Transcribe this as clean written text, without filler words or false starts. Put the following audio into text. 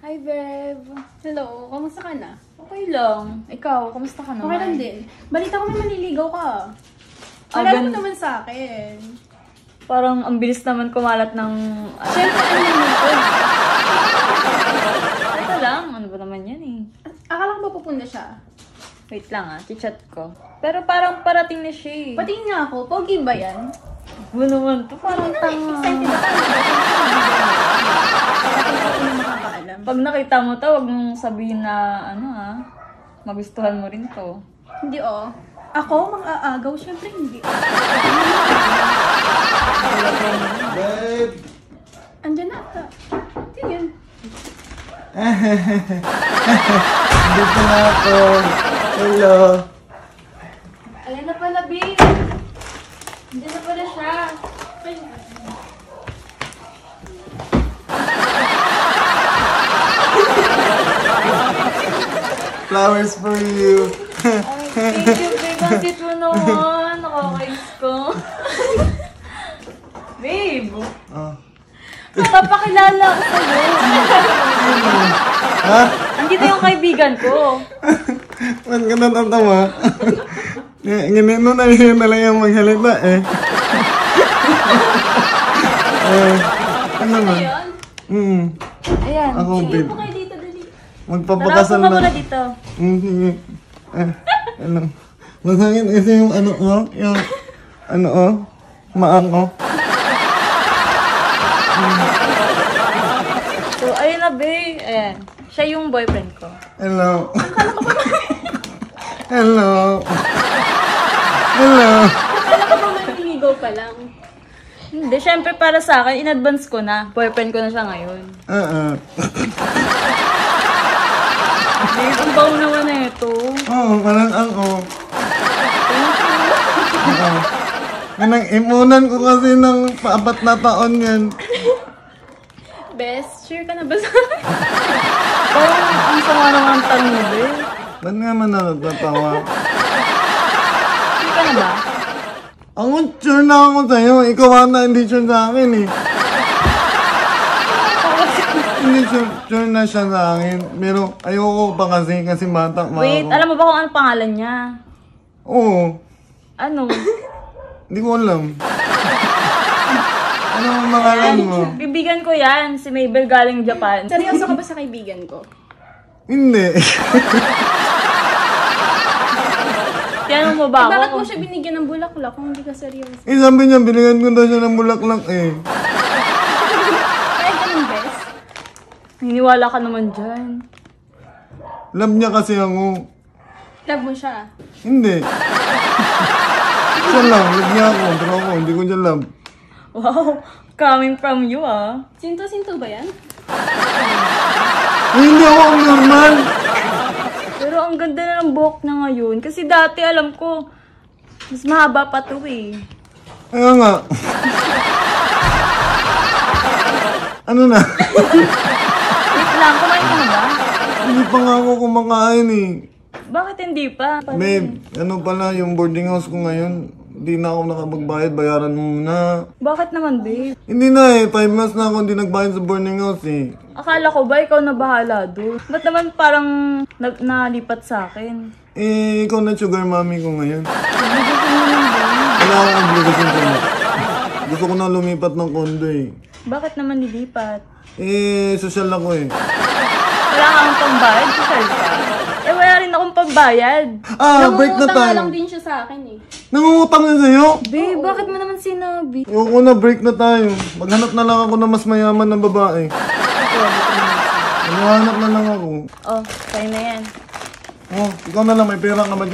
Hi, Bev. Hello, kamusta ka na? Okay lang. Ikaw, kamusta ka naman? Okay lang din. Balita ko may maliligaw ka. Ah, Alala mo naman sa akin. Parang ang bilis naman kumalat ng... Siyempre, ano naman ako? Teka lang, ano ba naman yan eh? Akala ko ba pupunta siya? Wait lang chat ko. Pero parang parating na siya eh. Patingin nga ako, pogi ba yan? Ano naman to? Parang tanga. Excited ako. Bakit ako na makakaalam? Pag nakita mo to, huwag mong sabihin na magustuhan mo rin to. Hindi Ako, mang-aagaw? Siyempre hindi. Babe! Andyan na ata. Tingin. Dito na ako. Hello. Ayan na pala, babe. Hindi na pala siya. Flowers for you. Thank you, babe. Ang cute mo naman. Nakakais ko. Babe! Oh. Papakilala ko sa'yo. Ha? Andito yung kaibigan ko. Ba't ka natatawa? Ganito na yun na lang yung maghalita eh. Ano ba? Ayan. Ako, Sige babe. po kayo dito, dali. Magpapakasal Tara, upo ka muna na. dito. Sige. Ano? Masakit kasi yung ano ko. Yung ano maang ko. So, ayun na, babe. Ayan. Siya yung boyfriend ko. Hello. Hello. Hello. Akala ko ba maliligaw pa lang? Hindi, syempre para sa akin, in advance ko na. Boyfriend ko na siya ngayon. Babe, ang bago naman na ito. Oo, parang ako. Kanang imunan ko kasi ng paapat na taon yan. Best, sure ka na ba sa akin? Parang ang sama naman ang tanong mo, babe. Ba't nga man nagtatawa? Sure ka na ba? Ako sure na ako sa'yo. Ikaw ata hindi sure sa akin eh. Hindi sure na siya sa akin. Pero ayoko pa kasi bata pa Wait, ako. alam mo ba kung ano pangalan niya? Oo. Ano? Hindi ko alam. Ano ang pangalan mo? Kaibigan ko yan, si Mabel galing Japan. Seryoso ka ba sa kaibigan ko? Hindi. Tinanong mo ba Bakit ako? mo siya binigyan ng bulaklak kung hindi ka seryoso? Sabi niya, binigyan ko daw siya ng bulaklak eh. Kaya ganun, Best? Hiniwala ka naman dyan. Love niya kasi ako. Love mo siya. Hindi. Siya lang, love niya ako. Pero ako, hindi ko siya love. Wow, coming from you Sinto-sinto ba yan? Hindi ako ang normal. Pero ang ganda na ng buhok na ngayon. Kasi dati alam ko, mas mahaba pa to eh. Kaya nga. Ano na? Wait lang, kumain ka na ba? Hindi pa nga ako kumakain eh. Bakit hindi pa? Babe, ano pala yung boarding house ko ngayon? Hindi na ako nakapagbayad, bayaran mo na. Bakit naman, babe? Hindi na eh, 5 months na ako hindi nagbayad sa boarding house eh. Akala ko ba ikaw na bahala doon? Ba't naman parang nalipat sa akin? Eh, ikaw na sugar mommy ko ngayon. Wala akong obligasyon sa'yo. Gusto ko na lumipat ng condo eh. Bakit naman nilipat? Eh, social ako eh. Wala kang pambayad, social ka? Eh, wala rin akong pambayad. Break na Nangungutang nga tayo. lang din siya sa akin eh. Nangungutang na sa'yo? Babe, bakit mo naman sinabi? Ayoko na, break na tayo. Maghanap na lang ako ng mas mayaman na babae. Maghanap na lang ako. Oh, sa'yo na yan. Oh, ikaw na lang, may pera ka ba?